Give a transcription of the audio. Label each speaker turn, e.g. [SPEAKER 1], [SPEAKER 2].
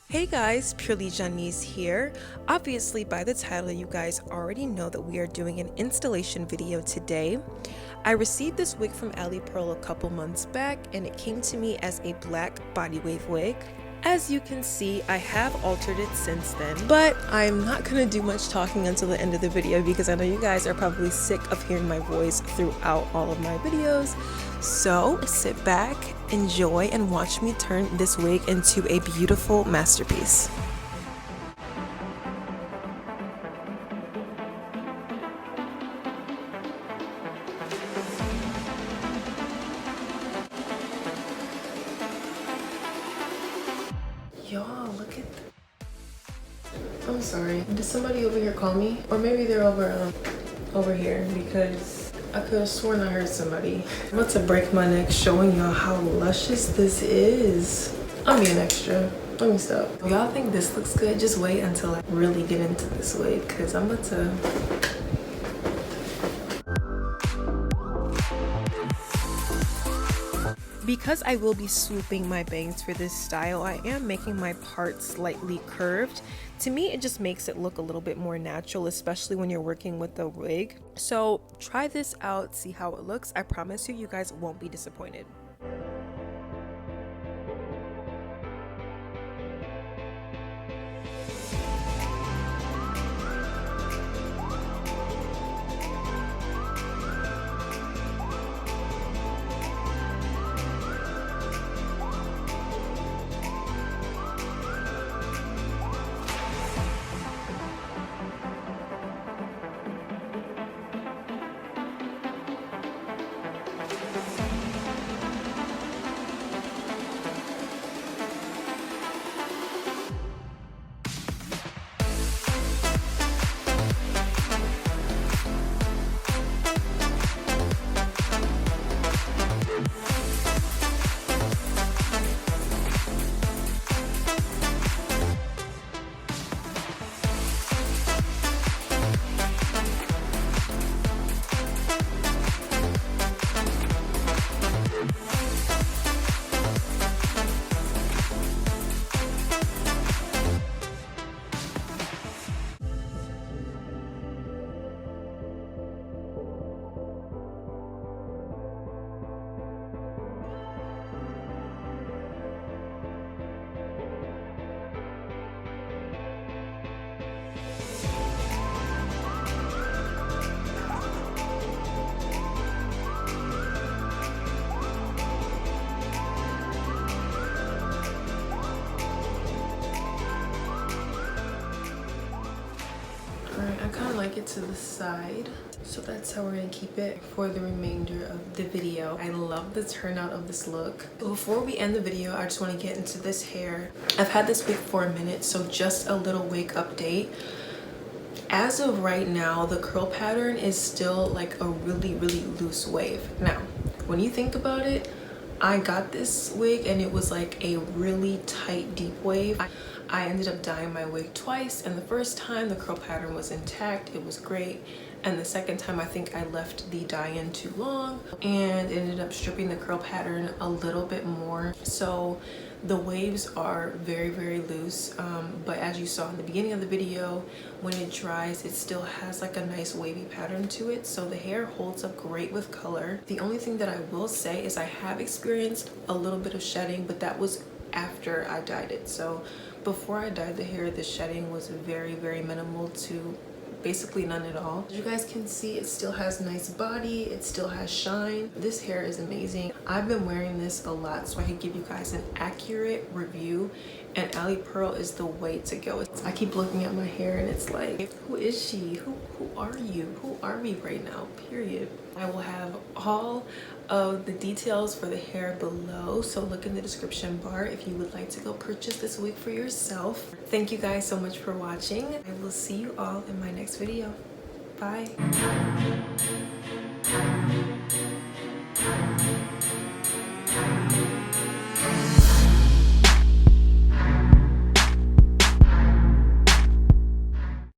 [SPEAKER 1] Hey guys, Purely Janice here. Obviously, by the title, you guys already know that we are doing an installation video today. I received this wig from Alipearl a couple months back, and it came to me as a black body wave wig. As you can see, I have altered it since then, but I'm not gonna do much talking until the end of the video because I know you guys are probably sick of hearing my voice throughout all of my videos. So sit back, enjoy, and watch me turn this wig into a beautiful masterpiece. Y'all, look at I'm sorry. Did somebody over here call me? Or maybe they're over here because I could have sworn I heard somebody. I'm about to break my neck showing y'all how luscious this is. I'm being extra. Let me stop. If y'all think this looks good, just wait until I really get into this wig because I'm about to Because I will be swooping my bangs for this style, I am making my part slightly curved. To me, it just makes it look a little bit more natural, especially when you're working with the wig. So try this out, see how it looks. I promise you, you guys won't be disappointed. Alright, I kind of like it to the side, so that's how we're gonna keep it for the remainder of the video. I love the turnout of this look. Before we end the video, I just want to get into this hair. I've had this wig for a minute, so just a little wig update. As of right now, the curl pattern is still like a really loose wave. Now, when you think about it, I got this wig and it was like a really tight deep wave. I ended up dyeing my wig twice, and the first time the curl pattern was intact, it was great, and the second time I think I left the dye in too long and ended up stripping the curl pattern a little bit more. So the waves are very loose, but as you saw in the beginning of the video, when it dries it still has like a nice wavy pattern to it, so the hair holds up great with color. The only thing that I will say is I have experienced a little bit of shedding, but that was after I dyed it. So before I dyed the hair, the shedding was very minimal to basically none at all. As you guys can see, it still has nice body, it still has shine. This hair is amazing. I've been wearing this a lot so I can give you guys an accurate review, and Alipearl is the way to go. I keep looking at my hair and it's like, who is she? Who are you? Who are we right now? Period. I will have all of the details for the hair below, so look in the description bar if you would like to go purchase this wig for yourself. Thank you guys so much for watching. I will see you all in my next video. Bye.